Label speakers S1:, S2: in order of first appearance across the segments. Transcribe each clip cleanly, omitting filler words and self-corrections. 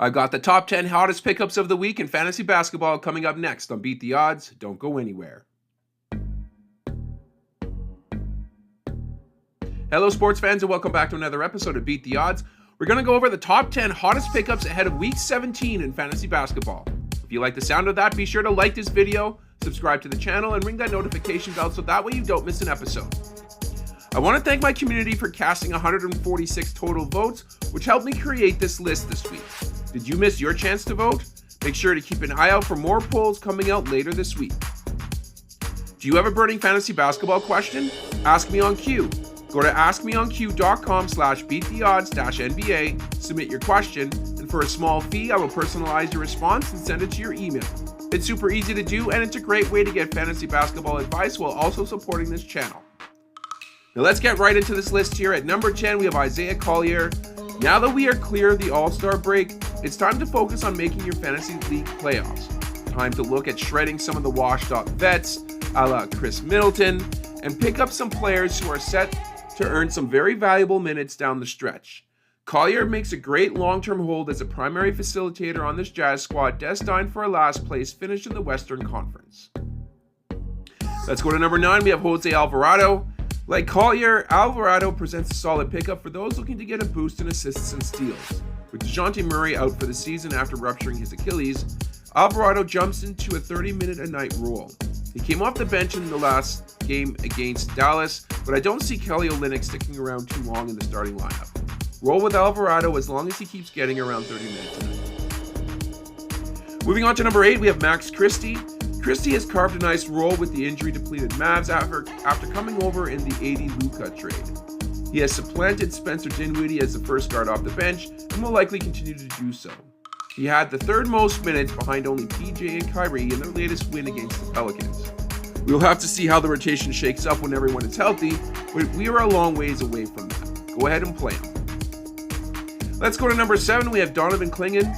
S1: I've got the top 10 hottest pickups of the week in fantasy basketball coming up next on Beat the Odds. Don't go anywhere. Hello, sports fans, and welcome back to another episode of Beat the Odds. We're going to go over the top 10 hottest pickups ahead of Week 17 in fantasy basketball. If you like the sound of that, be sure to like this video, subscribe to the channel, and ring that notification bell so that way you don't miss an episode. I want to thank my community for casting 146 total votes, which helped me create this list this week. Did you miss your chance to vote? Make sure to keep an eye out for more polls coming out later this week. Do you have a burning fantasy basketball question? Ask me on Q. Go to askmeonq.com/beattheodds-NBA, submit your question, and for a small fee, I will personalize your response and send it to your email. It's super easy to do, and it's a great way to get fantasy basketball advice while also supporting this channel. Now let's get right into this list here. At number 10, we have Isaiah Collier. Now that we are clear of the All-Star break, it's time to focus on making your fantasy league playoffs. Time to look at shredding some of the washed-up vets, a la Chris Middleton, and pick up some players who are set to earn some very valuable minutes down the stretch. Collier makes a great long-term hold as a primary facilitator on this Jazz squad destined for a last-place finish in the Western Conference. Let's go to number 9. We have Jose Alvarado. Like Collier, Alvarado presents a solid pickup for those looking to get a boost in assists and steals. With DeJounte Murray out for the season after rupturing his Achilles, Alvarado jumps into a 30-minute-a-night role. He came off the bench in the last game against Dallas, but I don't see Kelly Olynyk sticking around too long in the starting lineup. Roll with Alvarado as long as he keeps getting around 30 minutes a night. Moving on to number 8, we have Max Christie. Christie has carved a nice role with the injury-depleted Mavs after coming over in the AD Luka trade. He has supplanted Spencer Dinwiddie as the first guard off the bench and will likely continue to do so. He had the third most minutes behind only PJ and Kyrie in their latest win against the Pelicans. We'll have to see how the rotation shakes up when everyone is healthy, but we are a long ways away from that. Go ahead and play him. Let's go to number 7. We have Donovan Clingan.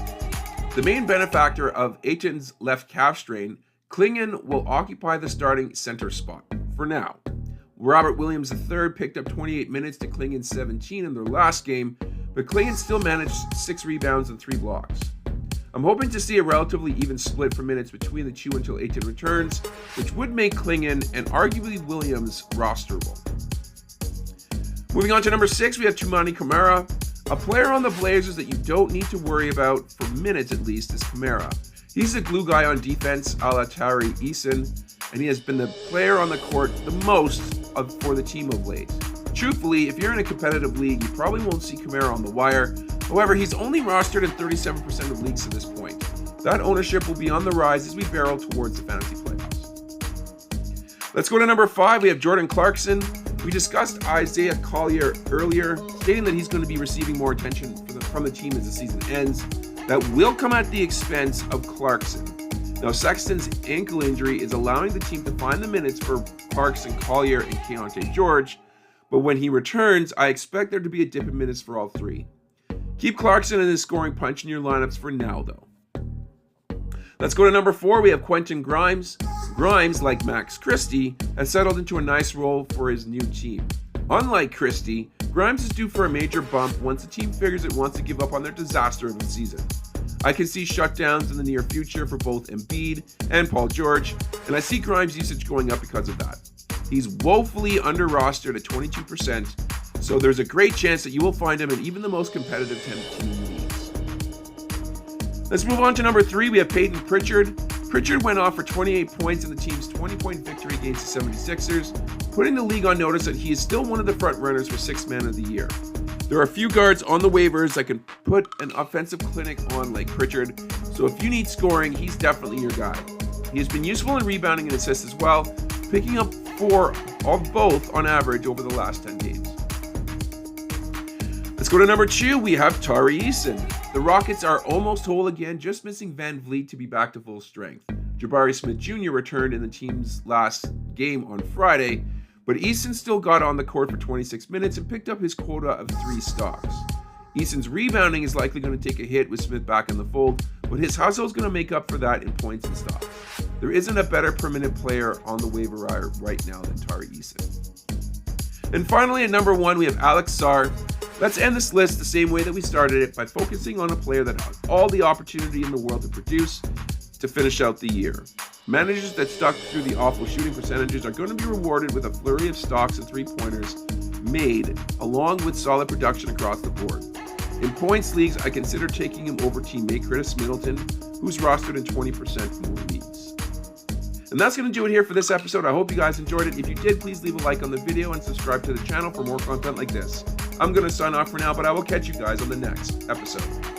S1: The main benefactor of Ayton's left calf strain, Clingan will occupy the starting center spot for now. Robert Williams III picked up 28 minutes to Clingan's 17 in their last game, but Clingan still managed 6 rebounds and 3 blocks. I'm hoping to see a relatively even split for minutes between the two until Ayton returns, which would make Clingan and arguably Williams rosterable. Moving on to number 6, we have Toumani Camara. A player on the Blazers that you don't need to worry about, for minutes at least, is Camara. He's the glue guy on defense, a la Tari Eason, and he has been the player on the court the most for the team of late. Truthfully, if you're in a competitive league, you probably won't see Camara on the wire. However, he's only rostered in 37% of leagues at this point. That ownership will be on the rise as we barrel towards the fantasy playoffs. Let's go to number 5. We have Jordan Clarkson. We discussed Isaiah Collier earlier, stating that he's going to be receiving more attention from the team as the season ends. That will come at the expense of Clarkson. Now, Sexton's ankle injury is allowing the team to find the minutes for Clarkson, Collier, and Keontae George, but when he returns, I expect there to be a dip in minutes for all three. Keep Clarkson and his scoring punch in your lineups for now, though. Let's go to number 4. We have Quentin Grimes. Grimes, like Max Christie, has settled into a nice role for his new team. Unlike Christie, Grimes is due for a major bump once the team figures it wants to give up on their disaster of the season. I can see shutdowns in the near future for both Embiid and Paul George, and I see Grimes' usage going up because of that. He's woefully under-rostered at 22%, so there's a great chance that you will find him in even the most competitive 10-team leagues. Let's move on to number 3. We have Peyton Pritchard. Pritchard went off for 28 points in the team's 20-point victory against the 76ers, putting the league on notice that he is still one of the front runners for 6th Man of the Year. There are a few guards on the waivers that can put an offensive clinic on like Pritchard, so if you need scoring, he's definitely your guy. He has been useful in rebounding and assists as well, picking up 4 of both on average over the last 10 games. Let's go to number 2. We have Tari Eason. The Rockets are almost whole again, just missing Van Vliet to be back to full strength. Jabari Smith Jr. returned in the team's last game on Friday, but Eason still got on the court for 26 minutes and picked up his quota of 3 stocks. Eason's rebounding is likely going to take a hit with Smith back in the fold, but his hustle is going to make up for that in points and stocks. There isn't a better per-minute player on the waiver wire right now than Tari Eason. And finally, at number 1, we have Alex Sarr. Let's end this list the same way that we started it, by focusing on a player that has all the opportunity in the world to produce to finish out the year. Managers that stuck through the awful shooting percentages are going to be rewarded with a flurry of stocks and three-pointers made, along with solid production across the board. In points leagues, I consider taking him over teammate Chris Middleton, who's rostered in 20% more leagues. And that's going to do it here for this episode. I hope you guys enjoyed it. If you did, please leave a like on the video and subscribe to the channel for more content like this. I'm going to sign off for now, but I will catch you guys on the next episode.